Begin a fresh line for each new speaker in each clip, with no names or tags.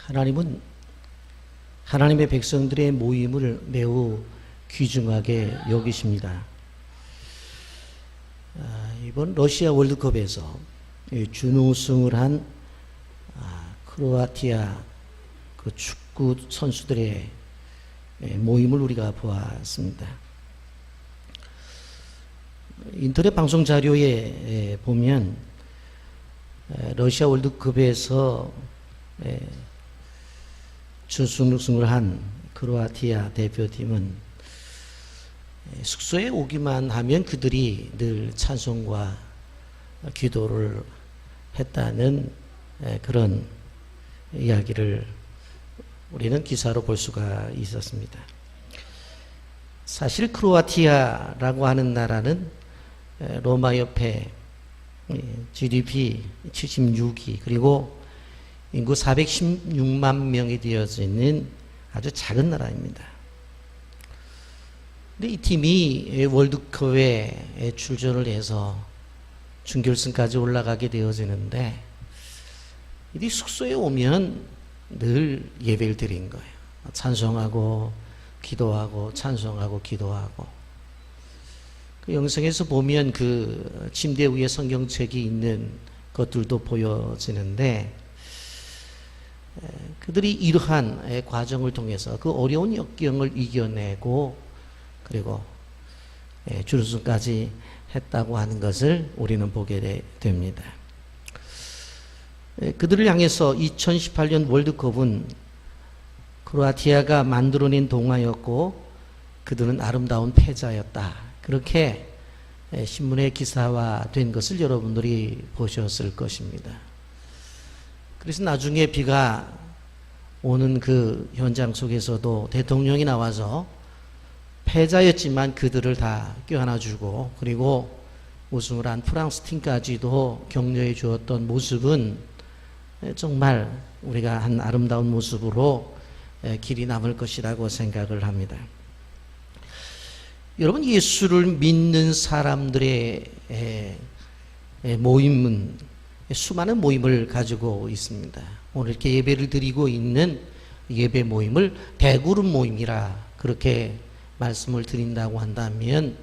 하나님은 하나님의 백성들의 모임을 매우 귀중하게 여기십니다. 이번 러시아 월드컵에서 준우승을 한 크로아티아 그 축구 선수들의 모임을 우리가 보았습니다. 인터넷 방송 자료에 보면 러시아 월드컵에서 준우승을 한 크로아티아 대표팀은 숙소에 오기만 하면 그들이 늘 찬송과 기도를 했다는 그런 이야기를 우리는 기사로 볼 수가 있었습니다. 사실 크로아티아라고 하는 나라는 로마 옆에 GDP 76위 그리고 인구 416만 명이 되어져 있는 아주 작은 나라입니다. 근데 이 팀이 월드컵에 출전을 해서 준결승까지 올라가게 되어지는데 이 숙소에 오면 늘 예배를 드린 거예요. 찬송하고 기도하고 찬송하고 기도하고. 그 영상에서 보면 그 침대 위에 성경책이 있는 것들도 보여지는데 그들이 이러한 과정을 통해서 그 어려운 역경을 이겨내고 그리고 준우승까지 했다고 하는 것을 우리는 보게 됩니다. 그들을 향해서 2018년 월드컵은 크로아티아가 만들어낸 동화였고 그들은 아름다운 패자였다. 그렇게 신문에 기사화된 것을 여러분들이 보셨을 것입니다. 그래서 나중에 비가 오는 그 현장 속에서도 대통령이 나와서 패자였지만 그들을 다 껴안아주고 그리고 우승을 한 프랑스 팀까지도 격려해 주었던 모습은 정말 우리가 한 아름다운 모습으로 길이 남을 것이라고 생각을 합니다. 여러분, 예수를 믿는 사람들의 모임은 수많은 모임을 가지고 있습니다. 오늘 이렇게 예배를 드리고 있는 예배 모임을 대그룹 모임이라 그렇게 말씀을 드린다고 한다면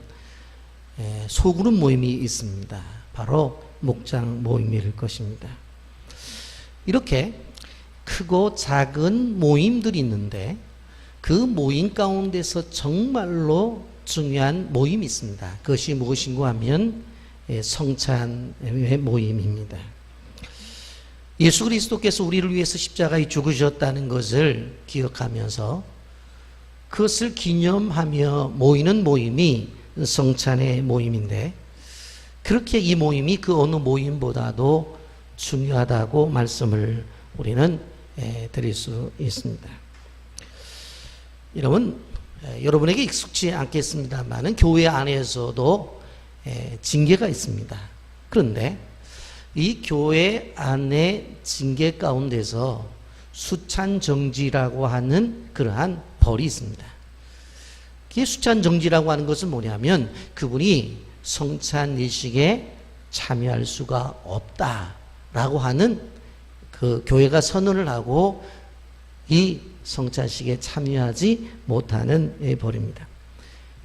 소그룹 모임이 있습니다. 바로 목장 모임일 것입니다. 이렇게 크고 작은 모임들이 있는데 그 모임 가운데서 정말로 중요한 모임이 있습니다. 그것이 무엇인가 하면 성찬의 모임입니다. 예수 그리스도께서 우리를 위해서 십자가에 죽으셨다는 것을 기억하면서 그것을 기념하며 모이는 모임이 성찬의 모임인데 그렇게 이 모임이 그 어느 모임보다도 중요하다고 말씀을 우리는 드릴 수 있습니다. 여러분, 여러분에게 익숙지 않겠습니다만 교회 안에서도 징계가 있습니다. 그런데 이 교회 안의 징계 가운데서 수찬정지라고 하는 그러한 벌이 있습니다. 이 수찬정지라고 하는 것은 뭐냐면 그분이 성찬 예식에 참여할 수가 없다라고 하는 그 교회가 선언을 하고 이 성찬식에 참여하지 못하는 벌입니다.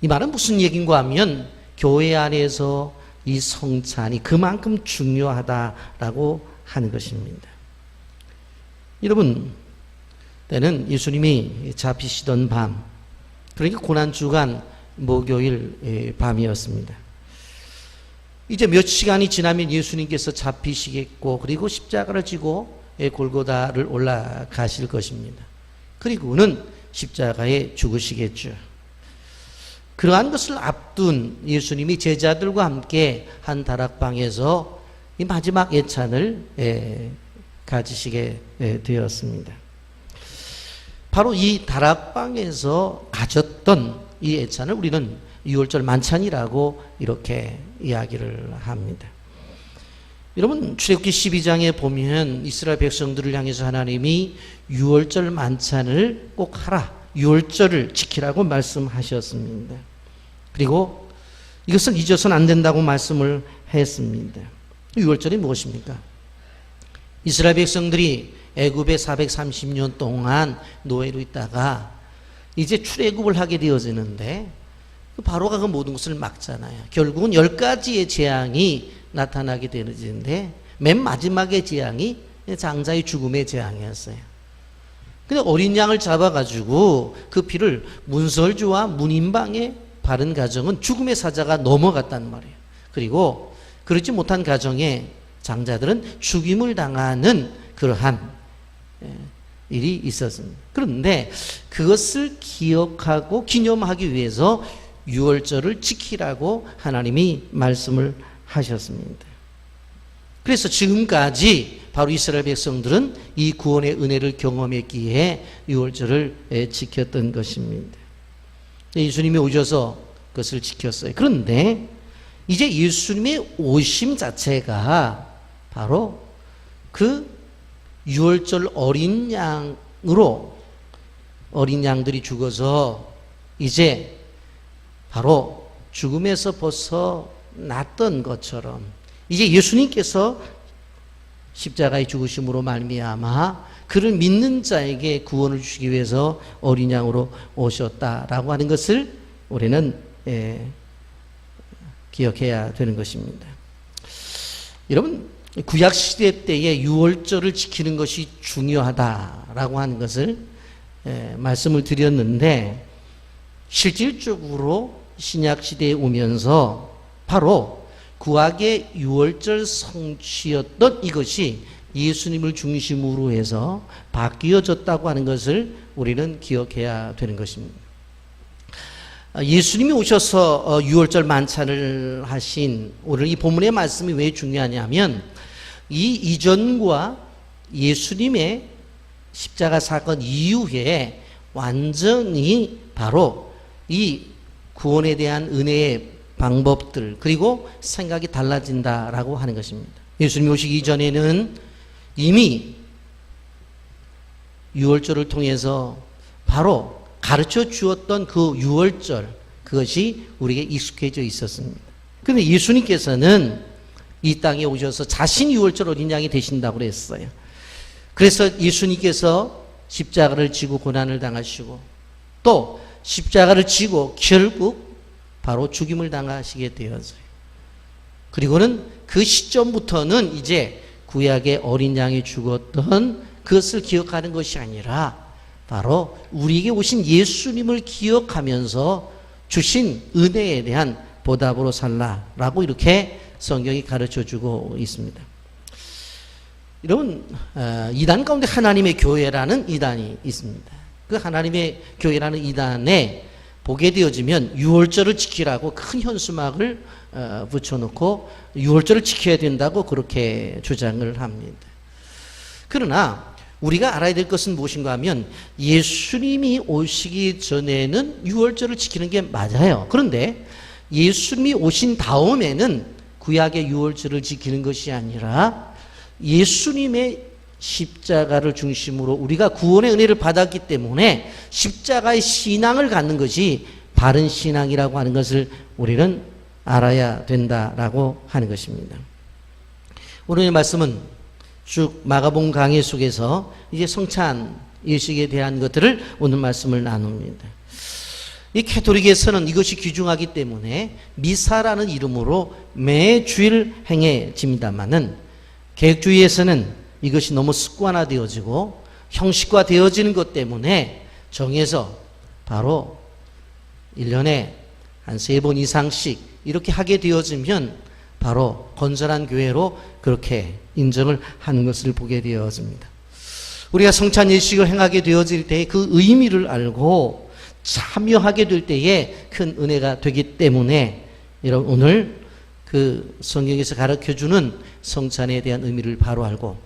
이 말은 무슨 얘기인가 하면 교회 안에서 이 성찬이 그만큼 중요하다라고 하는 것입니다. 여러분, 때는 예수님이 잡히시던 밤, 그러니까 고난주간 목요일 밤이었습니다. 이제 몇 시간이 지나면 예수님께서 잡히시겠고 그리고 십자가를 지고 골고다를 올라가실 것입니다. 그리고는 십자가에 죽으시겠죠. 그러한 것을 앞둔 예수님이 제자들과 함께 한 다락방에서 이 마지막 예찬을 가지시게 되었습니다. 바로 이 다락방에서 가졌던 이 예찬을 우리는 유월절 만찬이라고 이렇게 이야기를 합니다. 여러분, 출애굽기 12장에 보면 이스라엘 백성들을 향해서 하나님이 유월절 만찬을 꼭 하라, 유월절을 지키라고 말씀하셨습니다. 그리고 이것은 잊어서는 안 된다고 말씀을 했습니다. 유월절이 무엇입니까? 이스라엘 백성들이 애굽에 430년 동안 노예로 있다가 이제 출애굽을 하게 되어지는데 바로가 그 모든 것을 막잖아요. 결국은 10가지의 재앙이 나타나게 되는데 맨 마지막의 재앙이 장자의 죽음의 재앙이었어요. 근데 어린 양을 잡아가지고 그 피를 문설주와 문인방에 바른 가정은 죽음의 사자가 넘어갔단 말이에요. 그리고 그렇지 못한 가정에 장자들은 죽임을 당하는 그러한 일이 있었습니다. 그런데 그것을 기억하고 기념하기 위해서 유월절을 지키라고 하나님이 말씀을 하셨습니다. 그래서 지금까지 바로 이스라엘 백성들은 이 구원의 은혜를 경험했기에 유월절을 지켰던 것입니다. 예수님이 오셔서 그것을 지켰어요. 그런데 이제 예수님의 오심 자체가 바로 그 유월절 어린 양으로 어린 양들이 죽어서 이제 바로 죽음에서 벗어났던 것처럼 이제 예수님께서 십자가의 죽으심으로 말미암아 그를 믿는 자에게 구원을 주시기 위해서 어린 양으로 오셨다라고 하는 것을 우리는 기억해야 되는 것입니다. 여러분, 구약 시대 때에 유월절을 지키는 것이 중요하다라고 하는 것을 말씀을 드렸는데 실질적으로 신약 시대에 오면서 바로 구약의 유월절 성취였던 이것이 예수님을 중심으로 해서 바뀌어졌다고 하는 것을 우리는 기억해야 되는 것입니다. 예수님이 오셔서 유월절 만찬을 하신 오늘 이 본문의 말씀이 왜 중요하냐면 이 이전과 예수님의 십자가 사건 이후에 완전히 바로 이 구원에 대한 은혜의 방법들 그리고 생각이 달라진다라고 하는 것입니다. 예수님이 오시기 이전에는 이미 유월절을 통해서 바로 가르쳐 주었던 그 유월절 그것이 우리에게 익숙해져 있었습니다. 그런데 예수님께서는 이 땅에 오셔서 자신이 유월절 어린 양이 되신다고 그랬어요. 그래서 예수님께서 십자가를 지고 고난을 당하시고 또 십자가를 지고 결국 바로 죽임을 당하시게 되었어요. 그리고는 그 시점부터는 이제 구약의 어린 양이 죽었던 그것을 기억하는 것이 아니라 바로 우리에게 오신 예수님을 기억하면서 주신 은혜에 대한 보답으로 살라라고 이렇게 성경이 가르쳐주고 있습니다. 여러분, 이단 가운데 하나님의 교회라는 이단이 있습니다. 그 하나님의 교회라는 이단에 보게 되어지면 유월절을 지키라고 큰 현수막을 붙여놓고 유월절을 지켜야 된다고 그렇게 주장을 합니다. 그러나 우리가 알아야 될 것은 무엇인가 하면 예수님이 오시기 전에는 유월절을 지키는 게 맞아요. 그런데 예수님이 오신 다음에는 구약의 유월절을 지키는 것이 아니라 예수님의 십자가를 중심으로 우리가 구원의 은혜를 받았기 때문에 십자가의 신앙을 갖는 것이 바른 신앙이라고 하는 것을 우리는 알아야 된다라고 하는 것입니다. 오늘의 말씀은 쭉 마가복음 강해 속에서 이제 성찬 예식에 대한 것들을 오늘 말씀을 나눕니다. 이 캐토릭에서는 이것이 귀중하기 때문에 미사라는 이름으로 매 주일 행해집니다만은 개혁주의에서는 이것이 너무 습관화되어지고 형식화되어지는 것 때문에 정해서 바로 1년에 한 3번 이상씩 이렇게 하게 되어지면 바로 건전한 교회로 그렇게 인정을 하는 것을 보게 되어집니다. 우리가 성찬 예식을 행하게 되어질 때 그 의미를 알고 참여하게 될 때에 큰 은혜가 되기 때문에 여러분 오늘 그 성경에서 가르쳐주는 성찬에 대한 의미를 바로 알고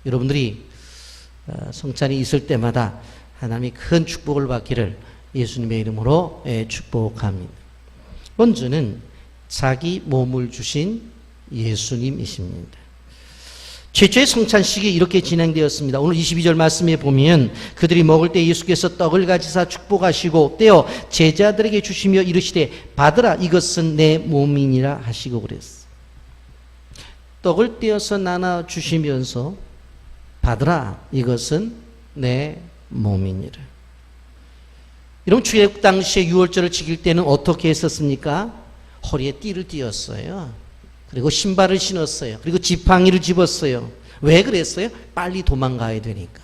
여러분들이 성찬이 있을 때마다 하나님이 큰 축복을 받기를 예수님의 이름으로 축복합니다. 먼저는 자기 몸을 주신 예수님이십니다. 최초의 성찬식이 이렇게 진행되었습니다. 오늘 22절 말씀에 보면 그들이 먹을 때 예수께서 떡을 가지사 축복하시고 떼어 제자들에게 주시며 이르시되 받으라 이것은 내 몸이니라 하시고 그랬어요. 떡을 떼어서 나눠 주시면서 받으라. 이것은 내 몸이니라. 여러분, 출애굽 당시에 유월절을 지킬 때는 어떻게 했었습니까? 허리에 띠를 띠었어요. 그리고 신발을 신었어요. 그리고 지팡이를 집었어요. 왜 그랬어요? 빨리 도망가야 되니까.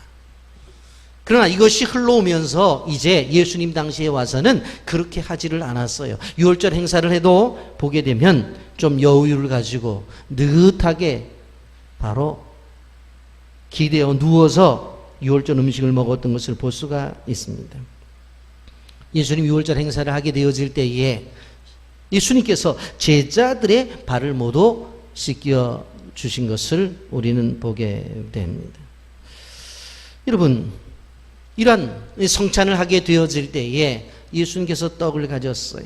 그러나 이것이 흘러오면서 이제 예수님 당시에 와서는 그렇게 하지를 않았어요. 유월절 행사를 해도 보게 되면 좀 여유를 가지고 느긋하게 바로 기대어 누워서 유월절 음식을 먹었던 것을 볼 수가 있습니다. 예수님 유월절 행사를 하게 되어질 때에 예수님께서 제자들의 발을 모두 씻겨 주신 것을 우리는 보게 됩니다. 여러분, 이러한 성찬을 하게 되어질 때에 예수님께서 떡을 가졌어요.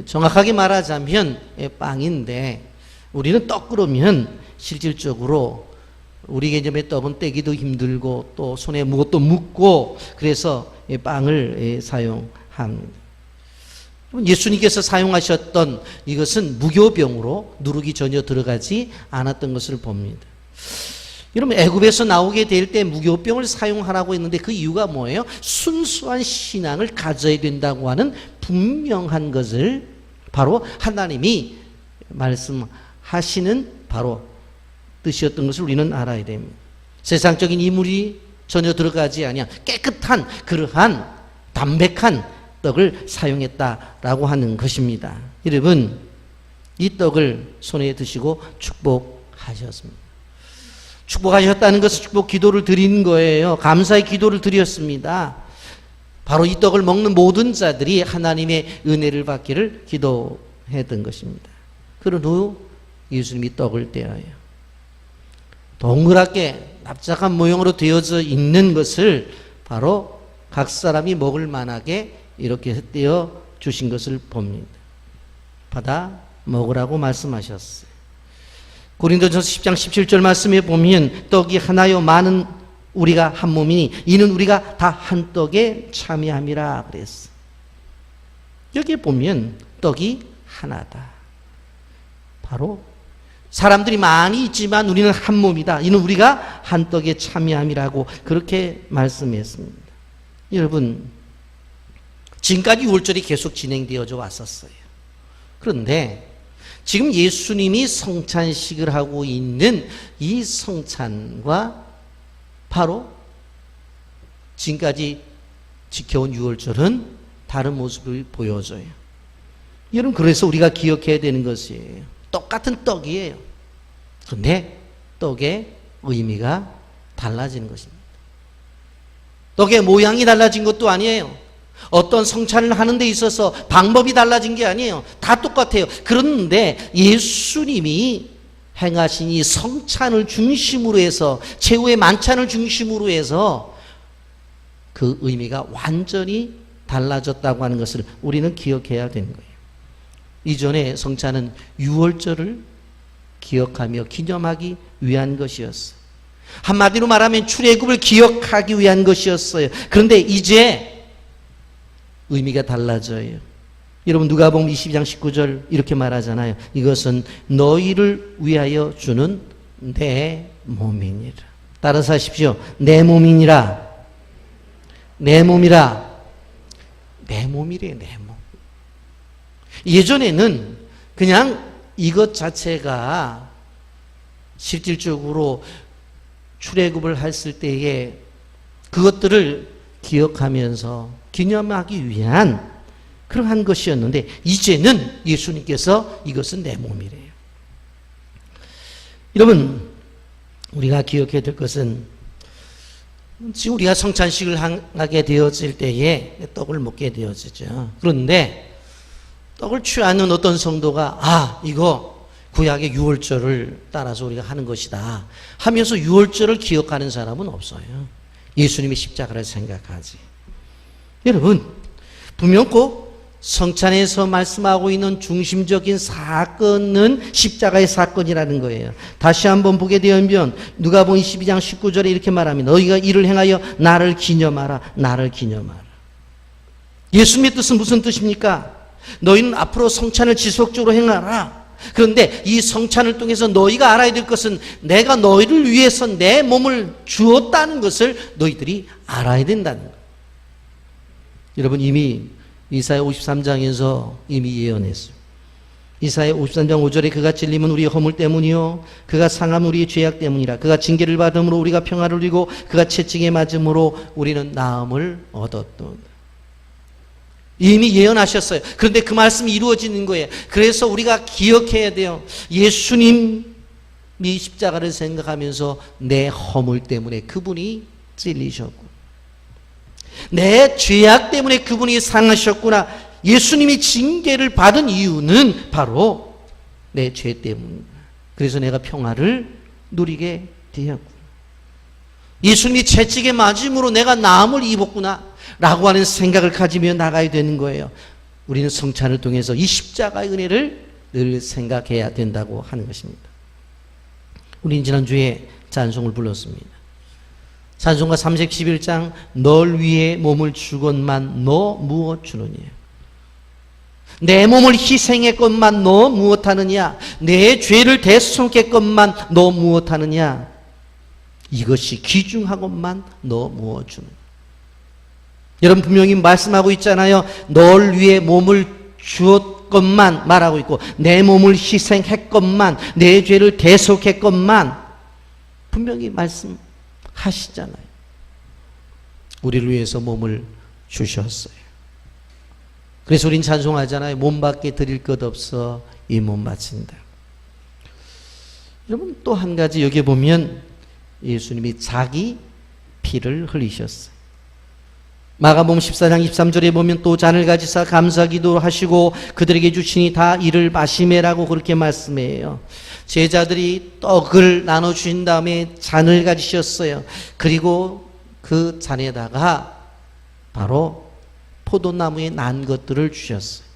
정확하게 말하자면 빵인데, 우리는 떡 그러면 실질적으로 우리 개념의 떡은 떼기도 힘들고 또 손에 무것도 묻고 그래서 빵을 사용합니다. 예수님께서 사용하셨던 이것은 무교병으로 누룩이 전혀 들어가지 않았던 것을 봅니다. 여러분, 애굽에서 나오게 될 때 무교병을 사용하라고 했는데 그 이유가 뭐예요? 순수한 신앙을 가져야 된다고 하는 분명한 것을 바로 하나님이 말씀하시는 바로 뜻이었던 것을 우리는 알아야 됩니다. 세상적인 이물이 전혀 들어가지 아니한 깨끗한 그러한 담백한 떡을 사용했다라고 하는 것입니다. 여러분, 이 떡을 손에 드시고 축복하셨습니다. 축복하셨다는 것은 축복 기도를 드린 거예요. 감사의 기도를 드렸습니다. 바로 이 떡을 먹는 모든 자들이 하나님의 은혜를 받기를 기도했던 것입니다. 그런 후 예수님이 떡을 떼어요. 동그랗게 납작한 모형으로 되어져 있는 것을 바로 각 사람이 먹을 만하게 이렇게 떼어 주신 것을 봅니다. 받아 먹으라고 말씀하셨어요. 고린도전서 10장 17절 말씀에 보면 떡이 하나요 많은 우리가 한 몸이니 이는 우리가 다 한 떡에 참여함이라 그랬어. 여기에 보면 떡이 하나다. 바로 사람들이 많이 있지만 우리는 한 몸이다. 이는 우리가 한 떡에 참여함이라고 그렇게 말씀했습니다. 여러분, 지금까지 유월절이 계속 진행되어져 왔었어요. 그런데 지금 예수님이 성찬식을 하고 있는 이 성찬과 바로 지금까지 지켜온 유월절은 다른 모습을 보여줘요. 여러분, 그래서 우리가 기억해야 되는 것이에요. 똑같은 떡이에요. 그런데 떡의 의미가 달라지는 것입니다. 떡의 모양이 달라진 것도 아니에요. 어떤 성찬을 하는 데 있어서 방법이 달라진 게 아니에요. 다 똑같아요. 그런데 예수님이 행하신 이 성찬을 중심으로 해서, 최후의 만찬을 중심으로 해서 그 의미가 완전히 달라졌다고 하는 것을 우리는 기억해야 되는 거예요. 이전에 성찬은 유월절을 기억하며 기념하기 위한 것이었어요. 한마디로 말하면 출애굽을 기억하기 위한 것이었어요. 그런데 이제 의미가 달라져요. 여러분, 누가복음 22장 19절 이렇게 말하잖아요. 이것은 너희를 위하여 주는 내 몸이니라. 따라서 하십시오. 내 몸이니라. 내 몸이라. 내 몸이래요. 내 몸. 예전에는 그냥 이것 자체가 실질적으로 출애굽을 했을 때에 그것들을 기억하면서 기념하기 위한 그러한 것이었는데, 이제는 예수님께서 이것은 내 몸이래요. 여러분, 우리가 기억해야 될 것은 지금 우리가 성찬식을 하게 되어질 때에 떡을 먹게 되어지죠. 그런데 떡을 취하는 어떤 성도가 이거 구약의 유월절을 따라서 우리가 하는 것이다 하면서 유월절을 기억하는 사람은 없어요. 예수님의 십자가를 생각하지. 여러분, 분명 꼭 성찬에서 말씀하고 있는 중심적인 사건은 십자가의 사건이라는 거예요. 다시 한번 보게 되면 누가복음 22장 19절에 이렇게 말합니다. 너희가 이를 행하여 나를 기념하라. 나를 기념하라. 예수님의 뜻은 무슨 뜻입니까? 너희는 앞으로 성찬을 지속적으로 행하라. 그런데 이 성찬을 통해서 너희가 알아야 될 것은 내가 너희를 위해서 내 몸을 주었다는 것을 너희들이 알아야 된다는 거예요. 여러분, 이미 이사야 53장에서 이미 예언했어요. 이사야 53장 5절에 그가 찔림은 우리의 허물 때문이요 그가 상함은 우리의 죄악 때문이라. 그가 징계를 받음으로 우리가 평화를 누리고 그가 채찍에 맞음으로 우리는 나음을 얻었도다. 이미 예언하셨어요. 그런데 그 말씀이 이루어지는 거예요. 그래서 우리가 기억해야 돼요. 예수님이 십자가를 생각하면서 내 허물 때문에 그분이 찔리셨고, 내 죄악 때문에 그분이 상하셨구나. 예수님이 징계를 받은 이유는 바로 내 죄 때문이구나. 그래서 내가 평화를 누리게 되었구나. 예수님이 채찍에 맞음으로 내가 나음을 입었구나 라고 하는 생각을 가지며 나가야 되는 거예요. 우리는 성찬을 통해서 이 십자가의 은혜를 늘 생각해야 된다고 하는 것입니다. 우리는 지난주에 찬송을 불렀습니다. 찬송가 311장 널 위해 몸을 주건만 너 무엇 주느냐. 내 몸을 희생했건만 너 무엇하느냐. 내 죄를 대속했건만 너 무엇하느냐. 이것이 귀중하건만 너 무엇 주느냐. 여러분, 분명히 말씀하고 있잖아요. 널 위해 몸을 주었건만 말하고 있고, 내 몸을 희생했건만, 내 죄를 대속했건만 분명히 말씀하시잖아요. 우리를 위해서 몸을 주셨어요. 그래서 우린 찬송하잖아요. 몸밖에 드릴 것 없어 이 몸 바친다. 여러분, 또 한 가지 여기 보면 예수님이 자기 피를 흘리셨어요. 마가복음 14장 23절에 보면 또 잔을 가지사 감사기도 하시고 그들에게 주시니 다 이를 마시매라고 그렇게 말씀해요. 제자들이 떡을 나눠주신 다음에 잔을 가지셨어요. 그리고 그 잔에다가 바로 포도나무에 난 것들을 주셨어요.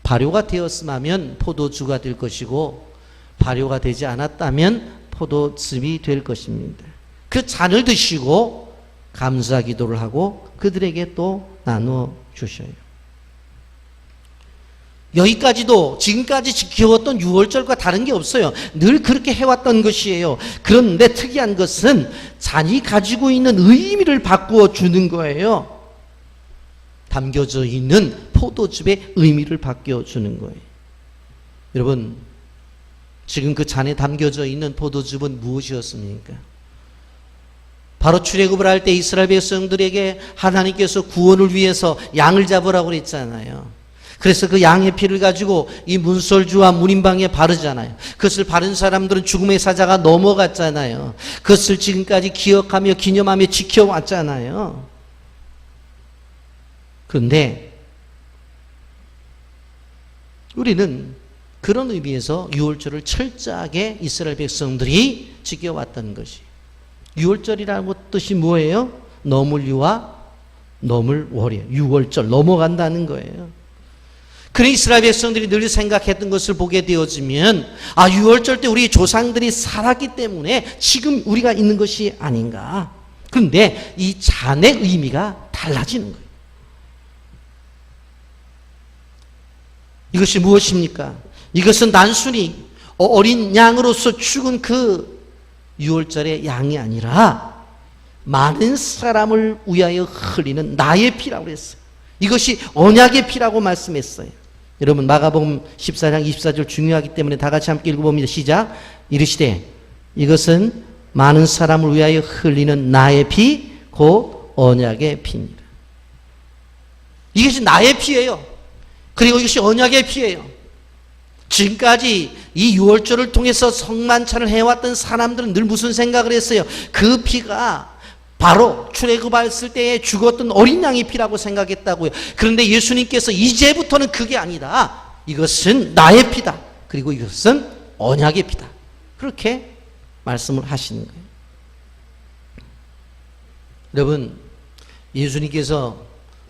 발효가 되었으면 포도주가 될 것이고, 발효가 되지 않았다면 포도즙이 될 것입니다. 그 잔을 드시고 감사 기도를 하고 그들에게 또 나눠 주셔요. 여기까지도 지금까지 지켜왔던 유월절과 다른 게 없어요. 늘 그렇게 해왔던 것이에요. 그런데 특이한 것은 잔이 가지고 있는 의미를 바꾸어 주는 거예요. 담겨져 있는 포도즙의 의미를 바뀌어 주는 거예요. 여러분, 지금 그 잔에 담겨져 있는 포도즙은 무엇이었습니까? 바로 출애굽을 할 때 이스라엘 백성들에게 하나님께서 구원을 위해서 양을 잡으라고 그랬잖아요. 그래서 그 양의 피를 가지고 이 문설주와 문인방에 바르잖아요. 그것을 바른 사람들은 죽음의 사자가 넘어갔잖아요. 그것을 지금까지 기억하며 기념하며 지켜왔잖아요. 그런데 우리는 그런 의미에서 유월절을 철저하게 이스라엘 백성들이 지켜왔던 것이, 유월절이라는 뜻이 뭐예요? 너물유와 너물월이에요. 유월절 넘어간다는 거예요. 그래 이스라엘 백성들이 늘 생각했던 것을 보게 되어지면, 아, 유월절 때 우리 조상들이 살았기 때문에 지금 우리가 있는 것이 아닌가. 그런데 이 잔의 의미가 달라지는 거예요. 이것이 무엇입니까? 이것은 단순히 어린 양으로서 죽은 그 유월절의 양이 아니라 많은 사람을 위하여 흘리는 나의 피라고 했어요. 이것이 언약의 피라고 말씀했어요. 여러분, 마가복음 14장 24절 중요하기 때문에 다 같이 함께 읽어봅니다. 시작. 이르시되 이것은 많은 사람을 위하여 흘리는 나의 피 곧 언약의 피니라. 이것이 나의 피예요. 그리고 이것이 언약의 피예요. 지금까지 이 유월절을 통해서 성만찬을 해왔던 사람들은 늘 무슨 생각을 했어요? 그 피가 바로 출애굽했을 때에 죽었던 어린 양의 피라고 생각했다고요. 그런데 예수님께서 이제부터는 그게 아니다. 이것은 나의 피다. 그리고 이것은 언약의 피다. 그렇게 말씀을 하시는 거예요. 여러분, 예수님께서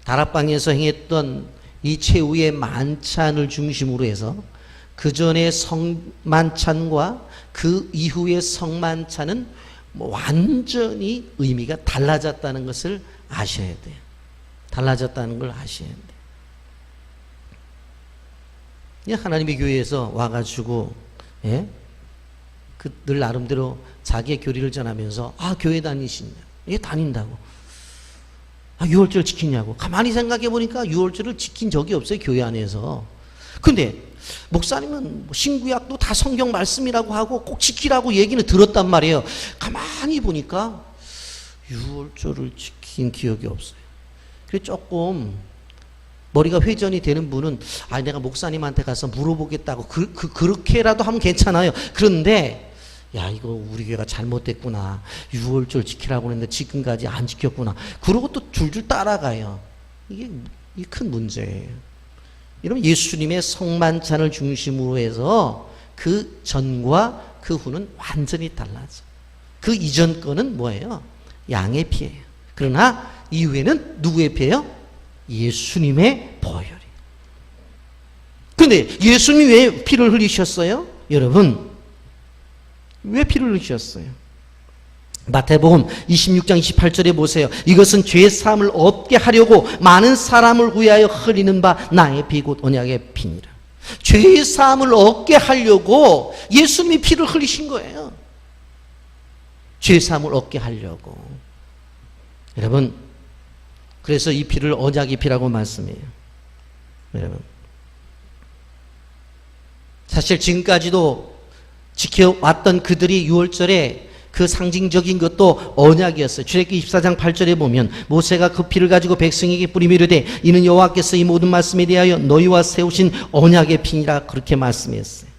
다락방에서 행했던 이 최후의 만찬을 중심으로 해서 그 전의 성만찬과 그 이후의 성만찬은 완전히 의미가 달라졌다는 것을 아셔야 돼요. 달라졌다는 걸 아셔야 돼요. 하나님의 교회에서 와가지고, 예? 늘 나름대로 자기의 교리를 전하면서, 교회 다니시냐? 예, 다닌다고. 유월절 지키냐고. 가만히 생각해 보니까 유월절을 지킨 적이 없어요, 교회 안에서. 근데, 목사님은 신구약도 다 성경 말씀이라고 하고 꼭 지키라고 얘기는 들었단 말이에요. 가만히 보니까 유월절을 지킨 기억이 없어요. 그래서 조금 머리가 회전이 되는 분은 내가 목사님한테 가서 물어보겠다고 그렇게라도 하면 괜찮아요. 그런데 이거 우리 교회가 잘못됐구나. 유월절 지키라고 했는데 지금까지 안 지켰구나. 그러고 또 줄줄 따라가요. 이게 큰 문제예요. 여러분, 예수님의 성만찬을 중심으로 해서 그 전과 그 후는 완전히 달라져. 그 이전 거는 뭐예요? 양의 피예요. 그러나 이후에는 누구의 피예요? 예수님의 보혈이에요. 근데 예수님이 왜 피를 흘리셨어요? 여러분, 왜 피를 흘리셨어요? 마태복음 26장 28절에 보세요. 이것은 죄 사함을 얻게 하려고 많은 사람을 위하여 흘리는 바 나의 피 곧 언약의 피니라. 죄 사함을 얻게 하려고 예수님이 피를 흘리신 거예요. 죄 사함을 얻게 하려고. 여러분, 그래서 이 피를 언약의 피라고 말씀해요. 여러분, 사실 지금까지도 지켜왔던 그들이 유월절에 그 상징적인 것도 언약이었어요. 출애굽기 24장 8절에 보면 모세가 그 피를 가지고 백성에게 뿌리며 이르되 이는 여호와께서 이 모든 말씀에 대하여 너희와 세우신 언약의 피니라 그렇게 말씀했어요.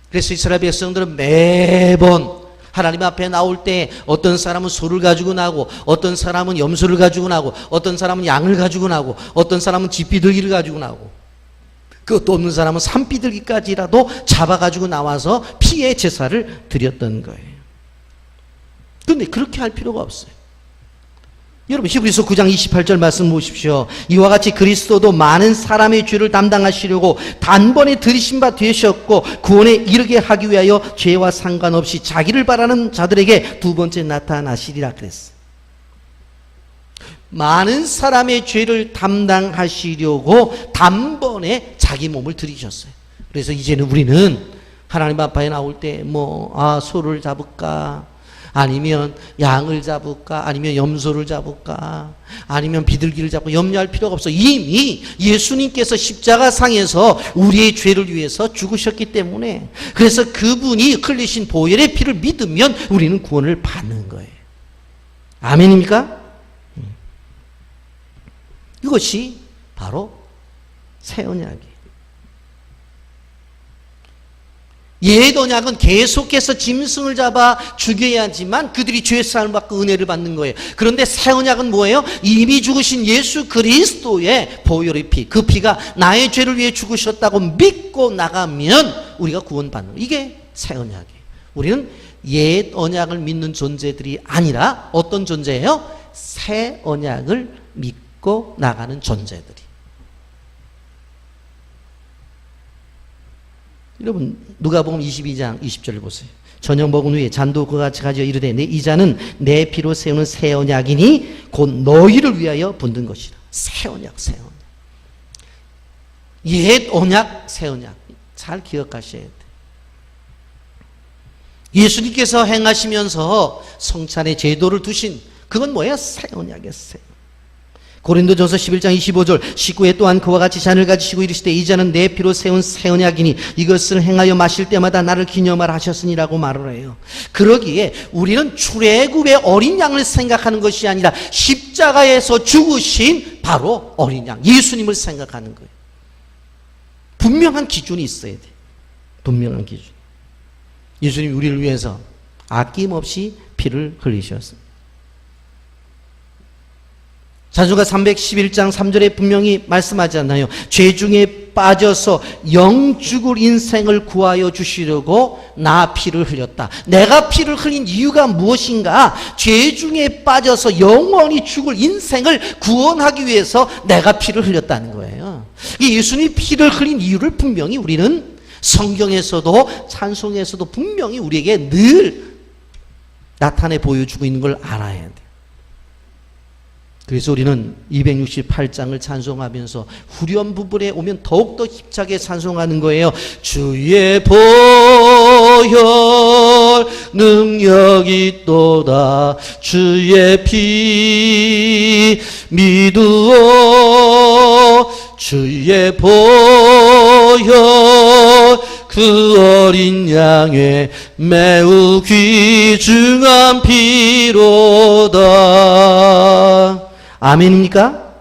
그래서 이스라엘 백성들은 매번 하나님 앞에 나올 때 어떤 사람은 소를 가지고 나고 어떤 사람은 염소를 가지고 나고 어떤 사람은 양을 가지고 나고 어떤 사람은 쥐비둘기를 가지고 나고 그것도 없는 사람은 산비둘기까지라도 잡아가지고 나와서 피의 제사를 드렸던 거예요. 그런데 그렇게 할 필요가 없어요. 여러분, 히브리서 9장 28절 말씀 보십시오. 이와 같이 그리스도도 많은 사람의 죄를 담당하시려고 단번에 들이신 바 되셨고 구원에 이르게 하기 위하여 죄와 상관없이 자기를 바라는 자들에게 두 번째 나타나시리라 그랬어요. 많은 사람의 죄를 담당하시려고 단번에 자기 몸을 들이셨어요. 그래서 이제는 우리는 하나님 앞에 나올 때 소를 잡을까, 아니면 양을 잡을까, 아니면 염소를 잡을까, 아니면 비둘기를 잡고 염려할 필요가 없어. 이미 예수님께서 십자가상에서 우리의 죄를 위해서 죽으셨기 때문에, 그래서 그분이 흘리신 보혈의 피를 믿으면 우리는 구원을 받는 거예요. 아멘입니까? 이것이 바로 새 언약이에요. 옛 언약은 계속해서 짐승을 잡아 죽여야지만 그들이 죄사함을 받고 은혜를 받는 거예요. 그런데 새 언약은 뭐예요? 이미 죽으신 예수 그리스도의 보혈의 피, 그 피가 나의 죄를 위해 죽으셨다고 믿고 나가면 우리가 구원받는 거예요. 이게 새 언약이에요. 우리는 옛 언약을 믿는 존재들이 아니라 어떤 존재예요? 새 언약을 믿고 나가는 존재들이. 여러분, 누가복음 22장 20절을 보세요. 저녁 먹은 후에 잔도 그와 같이 가지어 이르되 이 잔은 내 피로 세우는 새 언약이니 곧 너희를 위하여 붓는 것이라. 새 언약, 새 언약. 옛 언약, 새 언약. 잘 기억하셔야 돼요. 예수님께서 행하시면서 성찬의 제도를 두신 그건 뭐예요? 새 언약이에요, 새 언약. 고린도전서 11장 25절 19회 또한 그와 같이 잔을 가지시고 이르시되 이 잔은 내 피로 세운 새 언약이니 이것을 행하여 마실 때마다 나를 기념하라 하셨으니라고 말을 해요. 그러기에 우리는 출애굽의 어린 양을 생각하는 것이 아니라 십자가에서 죽으신 바로 어린 양 예수님을 생각하는 거예요. 분명한 기준이 있어야 돼요. 분명한 기준. 예수님이 우리를 위해서 아낌없이 피를 흘리셨습니다. 자수가 311장 3절에 분명히 말씀하지 않나요? 죄 중에 빠져서 영 죽을 인생을 구하여 주시려고 나 피를 흘렸다. 내가 피를 흘린 이유가 무엇인가? 죄 중에 빠져서 영원히 죽을 인생을 구원하기 위해서 내가 피를 흘렸다는 거예요. 예수님이 피를 흘린 이유를 분명히 우리는 성경에서도 찬송에서도 분명히 우리에게 늘 나타내 보여주고 있는 걸 알아야 돼요. 그래서 우리는 268장을 찬송하면서 후렴 부분에 오면 더욱더 힘차게 찬송하는 거예요. 주의 보혈 능력이 있도다. 주의 피 믿으오. 주의 보혈 그 어린 양의 매우 귀중한 피로다. 아멘입니까?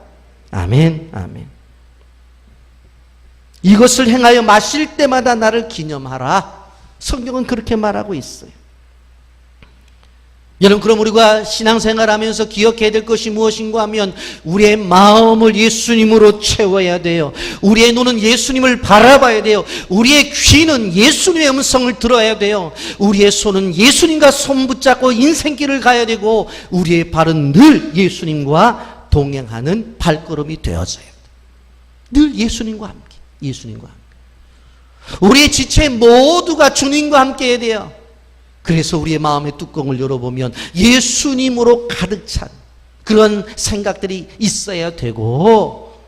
아멘, 아멘. 이것을 행하여 마실 때마다 나를 기념하라. 성경은 그렇게 말하고 있어요. 여러분, 그럼 우리가 신앙생활하면서 기억해야 될 것이 무엇인가 하면 우리의 마음을 예수님으로 채워야 돼요. 우리의 눈은 예수님을 바라봐야 돼요. 우리의 귀는 예수님의 음성을 들어야 돼요. 우리의 손은 예수님과 손 붙잡고 인생길을 가야 되고, 우리의 발은 늘 예수님과 동행하는 발걸음이 되어져야 돼요. 늘 예수님과 함께, 예수님과 함께. 우리의 지체 모두가 주님과 함께 해야 돼요. 그래서 우리의 마음의 뚜껑을 열어보면 예수님으로 가득 찬 그런 생각들이 있어야 되고,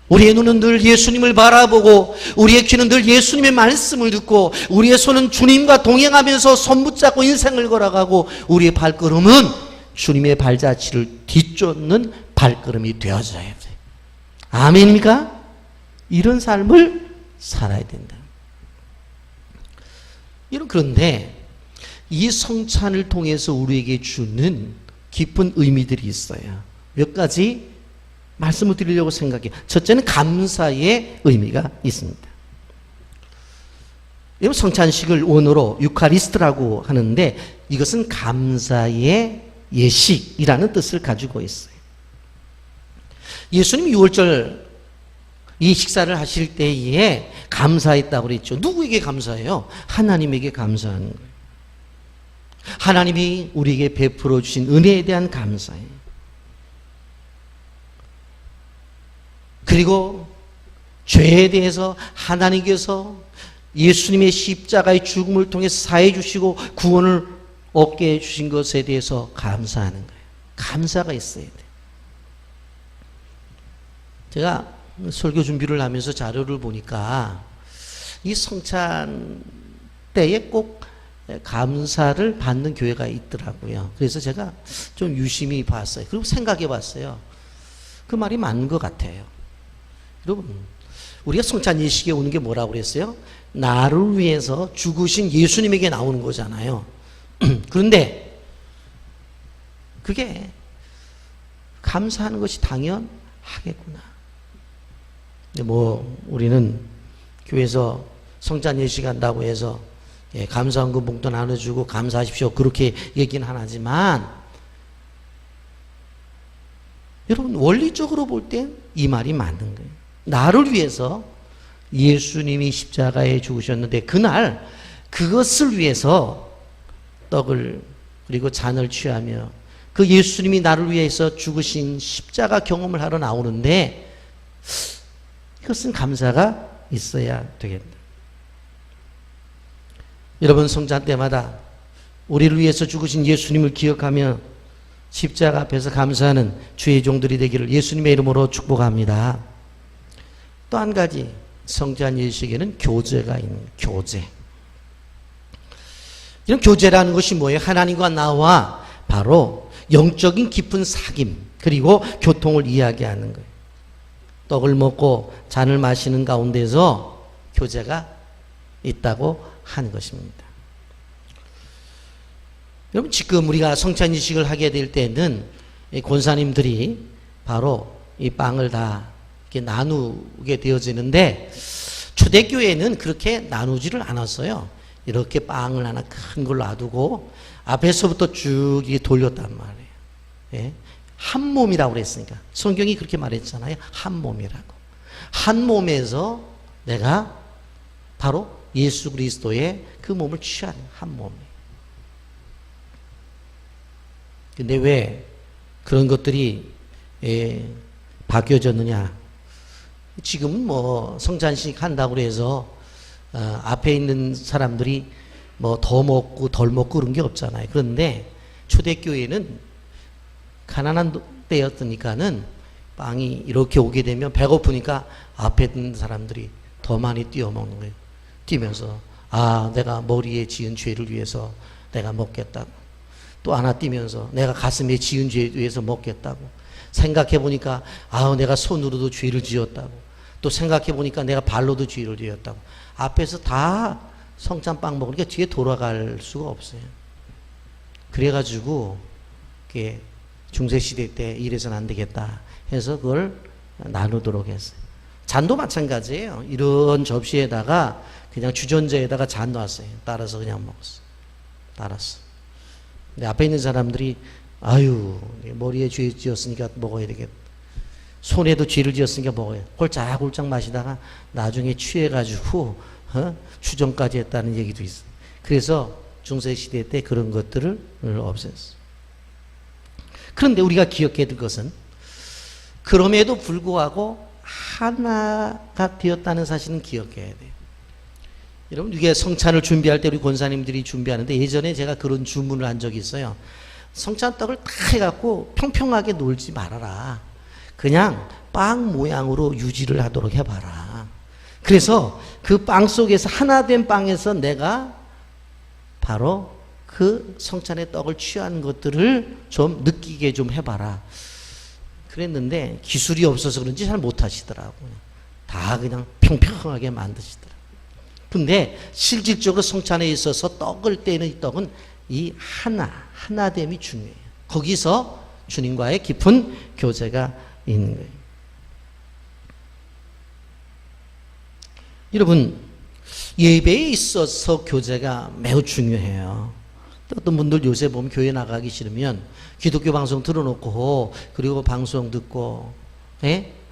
우리의 눈은 늘 예수님을 바라보고, 우리의 귀는 늘 예수님의 말씀을 듣고, 우리의 손은 주님과 동행하면서 손 붙잡고 인생을 걸어가고, 우리의 발걸음은 주님의 발자취를 뒤쫓는 발걸음이 되어져야 돼요. 아멘입니까? 이런 삶을 살아야 된다. 그런데 이 성찬을 통해서 우리에게 주는 깊은 의미들이 있어요. 몇 가지 말씀을 드리려고 생각해요. 첫째는 감사의 의미가 있습니다. 성찬식을 원어로 유카리스트라고 하는데, 이것은 감사의 예식이라는 뜻을 가지고 있어요. 예수님이 유월절 이 식사를 하실 때에 감사했다고 그랬죠. 누구에게 감사해요? 하나님에게 감사하는 거예요. 하나님이 우리에게 베풀어 주신 은혜에 대한 감사예요. 그리고 죄에 대해서 하나님께서 예수님의 십자가의 죽음을 통해 사해 주시고 구원을 얻게 해주신 것에 대해서 감사하는 거예요. 감사가 있어야 돼요. 제가 설교 준비를 하면서 자료를 보니까 이 성찬 때에 꼭 감사를 받는 교회가 있더라고요. 그래서 제가 좀 유심히 봤어요. 그리고 생각해 봤어요. 그 말이 맞는 것 같아요. 여러분, 우리가 성찬 예식에 오는 게 뭐라고 그랬어요? 나를 위해서 죽으신 예수님에게 나오는 거잖아요. 그런데 그게 감사하는 것이 당연하겠구나. 우리는 교회에서 성찬 예식 한다고 해서 감사헌금 봉투 나눠주고 감사하십시오 그렇게 얘기는 안 하지만, 여러분 원리적으로 볼 땐 이 말이 맞는 거예요. 나를 위해서 예수님이 십자가에 죽으셨는데, 그날 그것을 위해서 떡을 그리고 잔을 취하며 그 예수님이 나를 위해서 죽으신 십자가 경험을 하러 나오는데, 이것은 감사가 있어야 되겠다. 여러분, 성찬 때마다 우리를 위해서 죽으신 예수님을 기억하며 십자가 앞에서 감사하는 주의 종들이 되기를 예수님의 이름으로 축복합니다. 또 한 가지, 성찬 예식에는 교제가 있는 교제. 이런 교제라는 것이 뭐예요? 하나님과 나와 바로 영적인 깊은 사귐, 그리고 교통을 이야기하는 거예요. 떡을 먹고 잔을 마시는 가운데서 교제가 있다고 하는 것입니다. 여러분, 지금 우리가 성찬 예식을 하게 될 때는 권사님들이 바로 이 빵을 다 이렇게 나누게 되어지는데, 초대교회는 그렇게 나누지를 않았어요. 이렇게 빵을 하나 큰 걸 놔두고 앞에서부터 쭉 돌렸단 말이에요. 예? 한 몸이라고 그랬으니까. 성경이 그렇게 말했잖아요. 한 몸이라고. 한 몸에서 내가 바로 예수 그리스도의 그 몸을 취하는 한 몸이에요. 근데 왜 그런 것들이 바뀌어졌느냐? 지금은 성찬식 한다고 해서 앞에 있는 사람들이 더 먹고 덜 먹고 그런 게 없잖아요. 그런데 초대교회는 가난한 때였으니까는 빵이 이렇게 오게 되면 배고프니까 앞에 있는 사람들이 더 많이 뛰어먹는 거예요. 뛰면서 내가 머리에 지은 죄를 위해서 내가 먹겠다고. 또 하나 뛰면서 내가 가슴에 지은 죄에 위해서 먹겠다고. 생각해 보니까 내가 손으로도 죄를 지었다고. 또 생각해 보니까 내가 발로도 죄를 지었다고. 앞에서 다 성찬빵 먹으니까 뒤에 돌아갈 수가 없어요. 그래가지고 중세시대 때 이래서는 안 되겠다 해서 그걸 나누도록 했어요. 잔도 마찬가지예요. 이런 접시에다가 그냥 주전자에다가 잔 놨어요. 따라서 그냥 먹었어요. 따랐어. 근데 앞에 있는 사람들이 머리에 죄 지었으니까 먹어야 되겠다. 손에도 죄를 지었으니까 먹어야 돼. 홀짝홀짝 마시다가 나중에 취해가지고 추정까지 했다는 얘기도 있어요. 그래서 중세시대 때 그런 것들을 없앴어요. 그런데 우리가 기억해야 될 것은 그럼에도 불구하고 하나가 되었다는 사실은 기억해야 돼요. 여러분, 이게 성찬을 준비할 때 우리 권사님들이 준비하는데 예전에 제가 그런 주문을 한 적이 있어요. 성찬떡을 다 해갖고 평평하게 놀지 말아라. 그냥 빵 모양으로 유지를 하도록 해봐라. 그래서 그 빵 속에서 하나 된 빵에서 내가 바로 그 성찬의 떡을 취한 것들을 좀 느끼게 좀 해봐라. 그랬는데 기술이 없어서 그런지 잘 못하시더라고요. 다 그냥 평평하게 만드시더라고요. 근데 실질적으로 성찬에 있어서 떡을 떼는 이 떡은 이 하나됨이 중요해요. 거기서 주님과의 깊은 교제가 있는 거예요. 여러분, 예배에 있어서 교제가 매우 중요해요. 어떤 분들 요새 보면 교회 나가기 싫으면 기독교 방송 틀어놓고 그리고 방송 듣고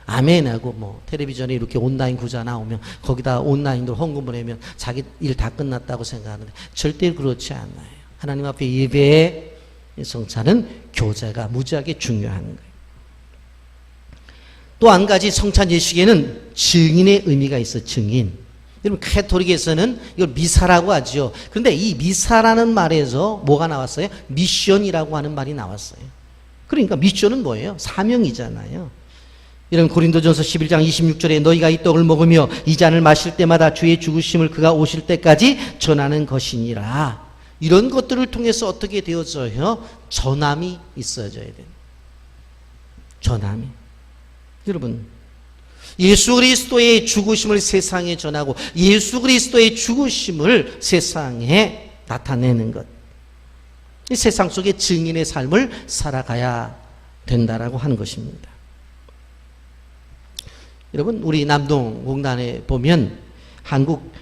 아멘하고 텔레비전에 이렇게 온라인 구자 나오면 거기다 온라인으로 헌금 보내면 자기 일 다 끝났다고 생각하는데 절대 그렇지 않아요. 하나님 앞에 예배의 성찬은 교제가 무지하게 중요한 거예요. 또 한 가지 성찬 예식에는 증인의 의미가 있어요. 증인. 여러분, 카톨릭에서는 이걸 미사라고 하죠. 그런데 이 미사라는 말에서 뭐가 나왔어요? 미션이라고 하는 말이 나왔어요. 그러니까 미션은 뭐예요? 사명이잖아요. 여러분, 고린도전서 11장 26절에 너희가 이 떡을 먹으며 이 잔을 마실 때마다 주의 죽으심을 그가 오실 때까지 전하는 것이니라. 이런 것들을 통해서 어떻게 되어져요? 전함이 있어져야 돼요. 전함이. 여러분, 예수 그리스도의 죽으심을 세상에 전하고 예수 그리스도의 죽으심을 세상에 나타내는 것. 이 세상 속에 증인의 삶을 살아가야 된다라고 하는 것입니다. 여러분, 우리 남동공단에 보면 한국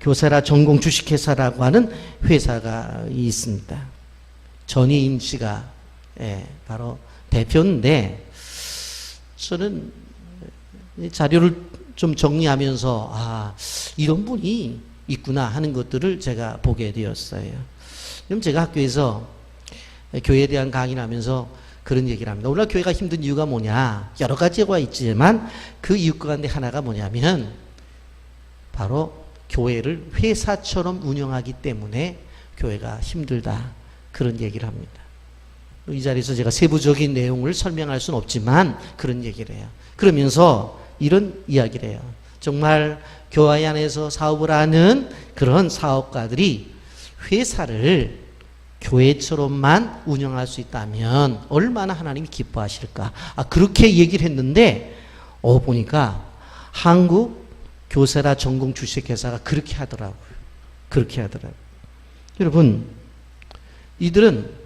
교세라 전공 주식회사라고 하는 회사가 있습니다. 전희인 씨가 바로 대표인데, 저는 자료를 좀 정리하면서 이런 분이 있구나 하는 것들을 제가 보게 되었어요. 그럼 제가 학교에서 교회에 대한 강의를 하면서 그런 얘기를 합니다. 오늘날 교회가 힘든 이유가 뭐냐? 여러 가지가 있지만 그 이유 가운데 하나가 뭐냐면 바로 교회를 회사처럼 운영하기 때문에 교회가 힘들다. 그런 얘기를 합니다. 이 자리에서 제가 세부적인 내용을 설명할 수는 없지만 그런 얘기를 해요. 그러면서 이런 이야기를 해요. 정말 교회 안에서 사업을 하는 그런 사업가들이 회사를 교회처럼만 운영할 수 있다면 얼마나 하나님이 기뻐하실까. 그렇게 얘기를 했는데 보니까 한국 교세라 전공 주식회사가 그렇게 하더라고요. 그렇게 하더라고요. 여러분, 이들은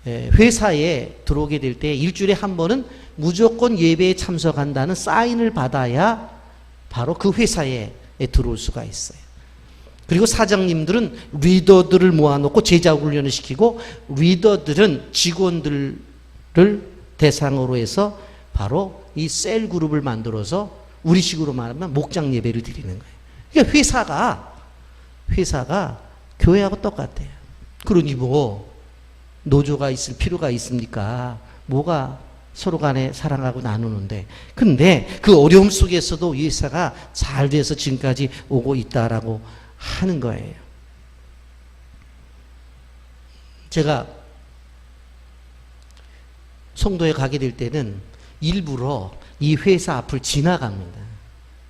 회사에 들어오게 될 때 일주일에 한 번은 무조건 예배에 참석한다는 사인을 받아야 바로 그 회사에 들어올 수가 있어요. 그리고 사장님들은 리더들을 모아놓고 제자 훈련을 시키고 리더들은 직원들을 대상으로 해서 바로 이 셀 그룹을 만들어서 우리식으로 말하면 목장 예배를 드리는 거예요. 그러니까 회사가 교회하고 똑같아요. 그러니 노조가 있을 필요가 있습니까? 뭐가 서로 간에 사랑하고 나누는데. 근데 그 어려움 속에서도 이 회사가 잘 돼서 지금까지 오고 있다라고 하는 거예요. 제가 성도에 가게 될 때는 일부러 이 회사 앞을 지나갑니다.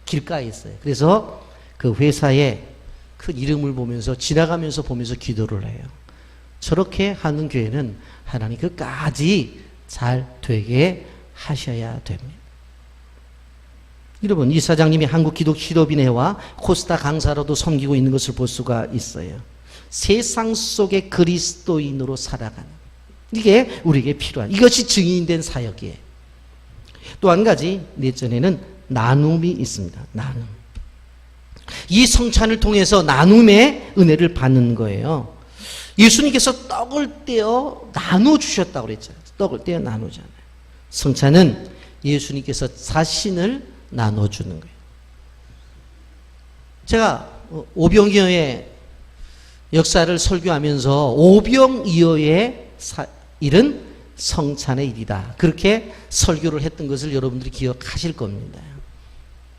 길가에 있어요. 그래서 그 회사의 큰 이름을 보면서 지나가면서 보면서 기도를 해요. 저렇게 하는 교회는 하나님 끝까지 잘 되게 하셔야 됩니다. 여러분, 이 사장님이 한국기독시도비회와 코스타 강사로도 섬기고 있는 것을 볼 수가 있어요. 세상 속의 그리스도인으로 살아가는, 이게 우리에게 필요한, 이것이 증인된 사역이에요. 또 한 가지, 넷째는 나눔이 있습니다. 나눔. 이 성찬을 통해서 나눔의 은혜를 받는 거예요. 예수님께서 떡을 떼어 나눠주셨다고 그랬잖아요. 떡을 떼어 나누잖아요. 성찬은 예수님께서 자신을 나눠주는 거예요. 제가 오병이어의 역사를 설교하면서 오병이어의 일은 성찬의 일이다, 그렇게 설교를 했던 것을 여러분들이 기억하실 겁니다.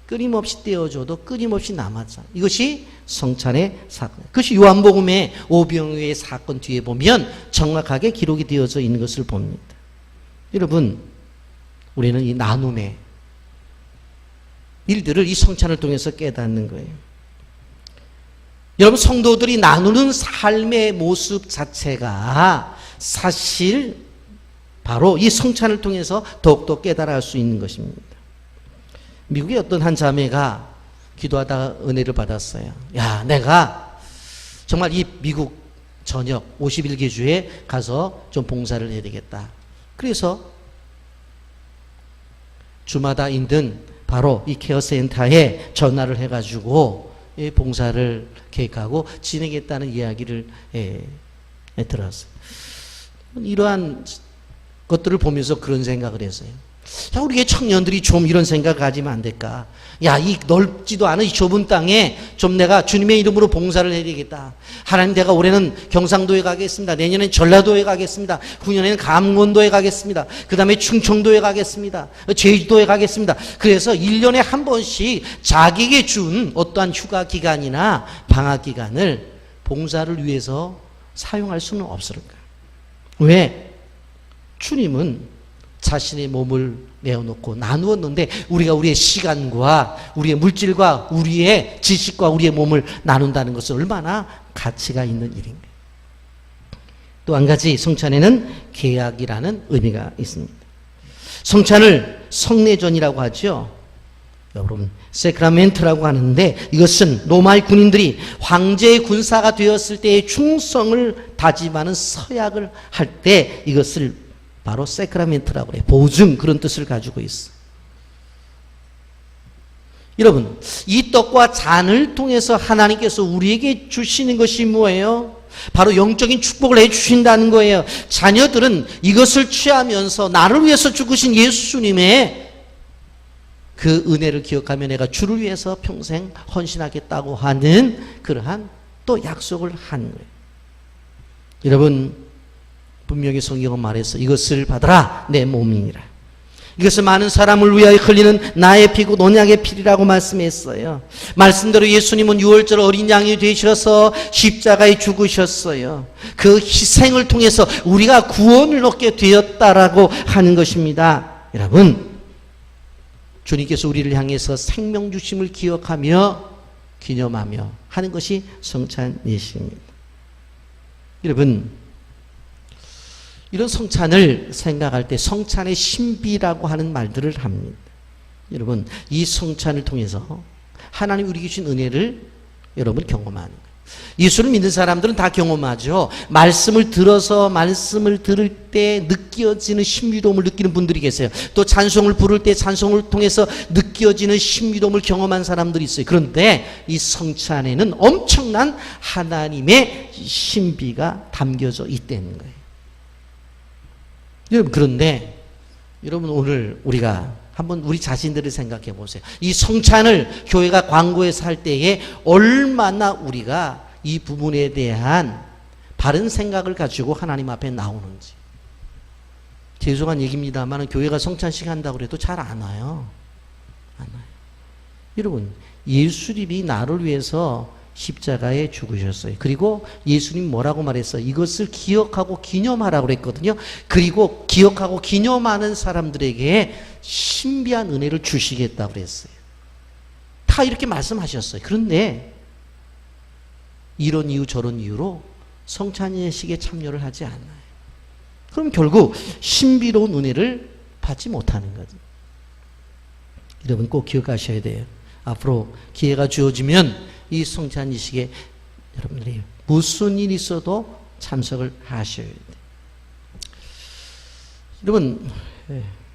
끊임없이 떼어줘도 끊임없이 남았잖아요. 이것이 성찬의 사건. 그것이 요한복음의 오병이어의 사건 뒤에 보면 정확하게 기록이 되어져 있는 것을 봅니다. 여러분, 우리는 이 나눔의 일들을 이 성찬을 통해서 깨닫는 거예요. 여러분, 성도들이 나누는 삶의 모습 자체가 사실 바로 이 성찬을 통해서 더욱더 깨달아 할 수 있는 것입니다. 미국의 어떤 한 자매가 기도하다가 은혜를 받았어요. 야, 내가 정말 이 미국 전역 51개 주에 가서 좀 봉사를 해야 되겠다. 그래서 주마다 있는 바로 이 케어센터에 전화를 해가지고 봉사를 계획하고 진행했다는 이야기를 들었어요. 이러한 것들을 보면서 그런 생각을 했어요. 야, 우리의 청년들이 좀 이런 생각을 가지면 안 될까? 야, 이 넓지도 않은 이 좁은 땅에 좀 내가 주님의 이름으로 봉사를 해야 되겠다. 하나님, 내가 올해는 경상도에 가겠습니다. 내년엔 전라도에 가겠습니다. 후년에는 강원도에 가겠습니다. 그 다음에 충청도에 가겠습니다. 제주도에 가겠습니다. 그래서 1년에 한 번씩 자기에게 준 어떠한 휴가 기간이나 방학 기간을 봉사를 위해서 사용할 수는 없을까? 왜? 주님은 자신의 몸을 내어놓고 나누었는데 우리가 우리의 시간과 우리의 물질과 우리의 지식과 우리의 몸을 나눈다는 것은 얼마나 가치가 있는 일인가요? 또 한 가지, 성찬에는 계약이라는 의미가 있습니다. 성찬을 성례전이라고 하죠. 여러분, 세크라멘트라고 하는데 이것은 로마의 군인들이 황제의 군사가 되었을 때의 충성을 다짐하는 서약을 할 때 이것을 바로 세크라멘트라고 그래요. 보증, 그런 뜻을 가지고 있어. 여러분, 이 떡과 잔을 통해서 하나님께서 우리에게 주시는 것이 뭐예요? 바로 영적인 축복을 해주신다는 거예요. 자녀들은 이것을 취하면서 나를 위해서 죽으신 예수님의 그 은혜를 기억하며 내가 주를 위해서 평생 헌신하겠다고 하는 그러한 또 약속을 한 거예요. 여러분, 분명히 성경은 말해서 이것을 받아라, 내 몸이니라. 이것은 많은 사람을 위하여 흘리는 나의 피고 논약의 피라고 말씀했어요. 말씀대로 예수님은 유월절 어린 양이 되셔서 십자가에 죽으셨어요. 그 희생을 통해서 우리가 구원을 얻게 되었다라고 하는 것입니다. 여러분, 주님께서 우리를 향해서 생명 주심을 기억하며 기념하며 하는 것이 성찬 예식입니다. 여러분, 이런 성찬을 생각할 때 성찬의 신비라고 하는 말들을 합니다. 여러분, 이 성찬을 통해서 하나님 우리에게 주신 은혜를 여러분 경험하는 거예요. 예수를 믿는 사람들은 다 경험하죠. 말씀을 들어서 말씀을 들을 때 느껴지는 신비로움을 느끼는 분들이 계세요. 또 찬송을 부를 때 찬송을 통해서 느껴지는 신비로움을 경험한 사람들이 있어요. 그런데 이 성찬에는 엄청난 하나님의 신비가 담겨져 있다는 거예요. 여러분, 그런데 여러분, 오늘 우리가 한번 우리 자신들을 생각해 보세요. 이 성찬을 교회가 광고해서 할 때에 얼마나 우리가 이 부분에 대한 바른 생각을 가지고 하나님 앞에 나오는지. 죄송한 얘기입니다만 교회가 성찬식 한다고 해도 잘 안 와요. 안 와요. 여러분, 예수님이 나를 위해서 십자가에 죽으셨어요. 그리고 예수님 뭐라고 말했어요? 이것을 기억하고 기념하라고 그랬거든요. 그리고 기억하고 기념하는 사람들에게 신비한 은혜를 주시겠다고 그랬어요. 다 이렇게 말씀하셨어요. 그런데 이런 이유 저런 이유로 성찬예식에 참여를 하지 않아요. 그럼 결국 신비로운 은혜를 받지 못하는 거죠. 여러분 꼭 기억하셔야 돼요. 앞으로 기회가 주어지면 이 성찬이식에 여러분들이 무슨 일이 있어도 참석을 하셔야 돼요. 여러분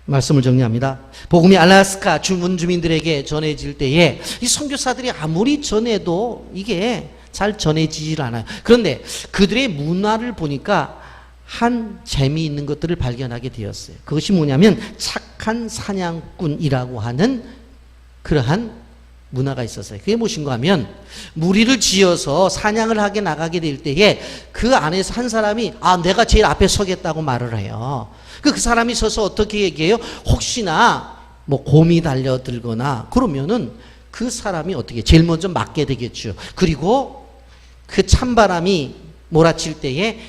말씀을 정리합니다. 복음이 알래스카 주민들에게 전해질 때에 이 선교사들이 아무리 전해도 이게 잘 전해지질 않아요. 그런데 그들의 문화를 보니까 한 재미있는 것들을 발견하게 되었어요. 그것이 뭐냐면 착한 사냥꾼이라고 하는 그러한 문화가 있었어요. 그게 무엇인가 하면 무리를 지어서 사냥을 하게 나가게 될 때에 그 안에서 한 사람이 내가 제일 앞에 서겠다고 말을 해요. 그 사람이 서서 어떻게 얘기해요? 혹시나 뭐 곰이 달려들거나 그러면은 그 사람이 어떻게 제일 먼저 맞게 되겠죠. 그리고 그 찬바람이 몰아칠 때에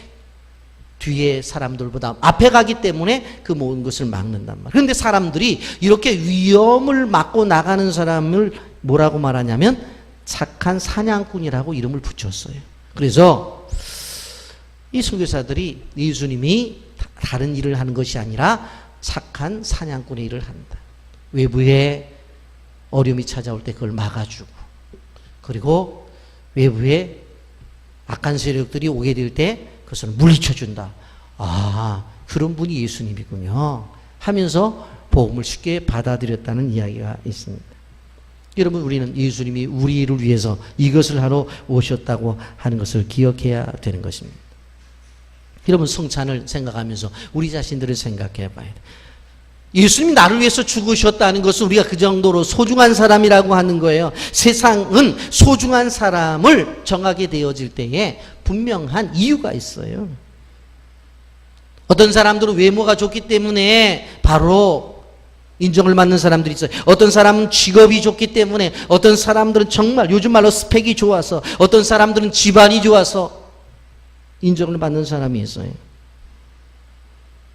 뒤에 사람들보다 앞에 가기 때문에 그 모든 것을 막는단 말이에요. 그런데 사람들이 이렇게 위험을 막고 나가는 사람을 뭐라고 말하냐면 착한 사냥꾼이라고 이름을 붙였어요. 그래서 이 선교사들이 예수님이 다른 일을 하는 것이 아니라 착한 사냥꾼의 일을 한다. 외부에 어려움이 찾아올 때 그걸 막아주고, 그리고 외부에 악한 세력들이 오게 될 때 그것을 물리쳐준다. 그런 분이 예수님이군요 하면서 복음을 쉽게 받아들였다는 이야기가 있습니다. 여러분 우리는 예수님이 우리를 위해서 이것을 하러 오셨다고 하는 것을 기억해야 되는 것입니다. 여러분 성찬을 생각하면서 우리 자신들을 생각해 봐야 돼요. 예수님이 나를 위해서 죽으셨다는 것은 우리가 그 정도로 소중한 사람이라고 하는 거예요. 세상은 소중한 사람을 정하게 되어질 때에 분명한 이유가 있어요. 어떤 사람들은 외모가 좋기 때문에 바로 인정을 받는 사람들이 있어요. 어떤 사람은 직업이 좋기 때문에, 어떤 사람들은 정말 요즘 말로 스펙이 좋아서, 어떤 사람들은 집안이 좋아서 인정을 받는 사람이 있어요.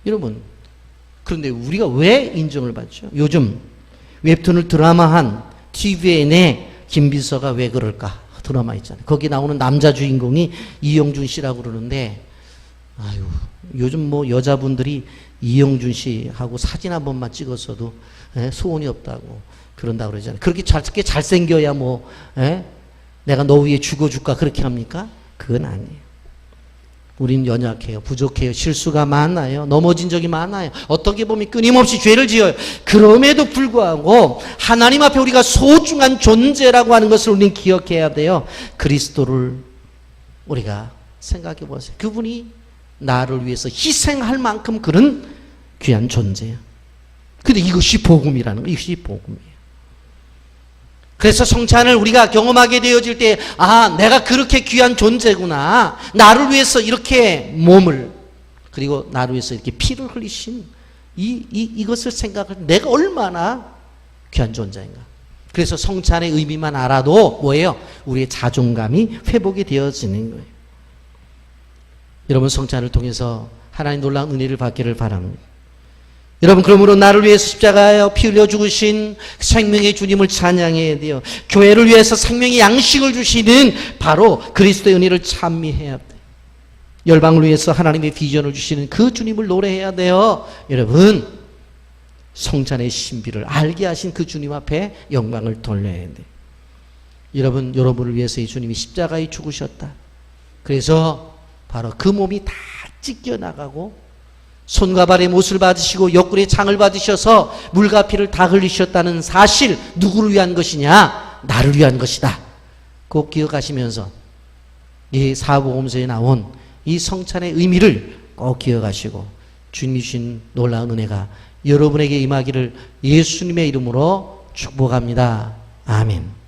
여러분 그런데 우리가 왜 인정을 받죠? 요즘 웹툰을 드라마한 TVN의 김비서가 왜 그럴까? 드라마 있잖아요. 거기 나오는 남자 주인공이 이영준 씨라고 그러는데, 요즘 뭐 여자분들이 이영준 씨하고 사진 한 번만 찍었어도 소원이 없다고 그런다고 그러잖아요. 그렇게 잘생겨야 뭐 내가 너 위해 죽어줄까 그렇게 합니까? 그건 아니에요. 우린 연약해요. 부족해요. 실수가 많아요. 넘어진 적이 많아요. 어떻게 보면 끊임없이 죄를 지어요. 그럼에도 불구하고 하나님 앞에 우리가 소중한 존재라고 하는 것을 우리는 기억해야 돼요. 그리스도를 우리가 생각해 보세요. 그분이 나를 위해서 희생할 만큼 그런 귀한 존재예요. 근데 이것이 복음이라는 거예요. 이것이 복음이에요. 그래서 성찬을 우리가 경험하게 되어질 때, 내가 그렇게 귀한 존재구나. 나를 위해서 이렇게 몸을, 그리고 나를 위해서 이렇게 피를 흘리신 이것을 생각할 때 내가 얼마나 귀한 존재인가. 그래서 성찬의 의미만 알아도 뭐예요? 우리의 자존감이 회복이 되어지는 거예요. 여러분 성찬을 통해서 하나님 놀라운 은혜를 받기를 바랍니다. 여러분 그러므로 나를 위해서 십자가에 피 흘려 죽으신 생명의 주님을 찬양해야 돼요. 교회를 위해서 생명의 양식을 주시는 바로 그리스도의 은혜를 찬미해야 돼요. 열방을 위해서 하나님의 비전을 주시는 그 주님을 노래해야 돼요. 여러분 성찬의 신비를 알게 하신 그 주님 앞에 영광을 돌려야 돼요. 여러분을 위해서 이 주님이 십자가에 죽으셨다. 그래서 바로 그 몸이 다 찢겨나가고 손과 발의 못을 받으시고 옆구리에 창을 받으셔서 물과 피를 다 흘리셨다는 사실, 누구를 위한 것이냐? 나를 위한 것이다. 꼭 기억하시면서 이 사복음서에 나온 이 성찬의 의미를 꼭 기억하시고 주님이 주신 놀라운 은혜가 여러분에게 임하기를 예수님의 이름으로 축복합니다. 아멘.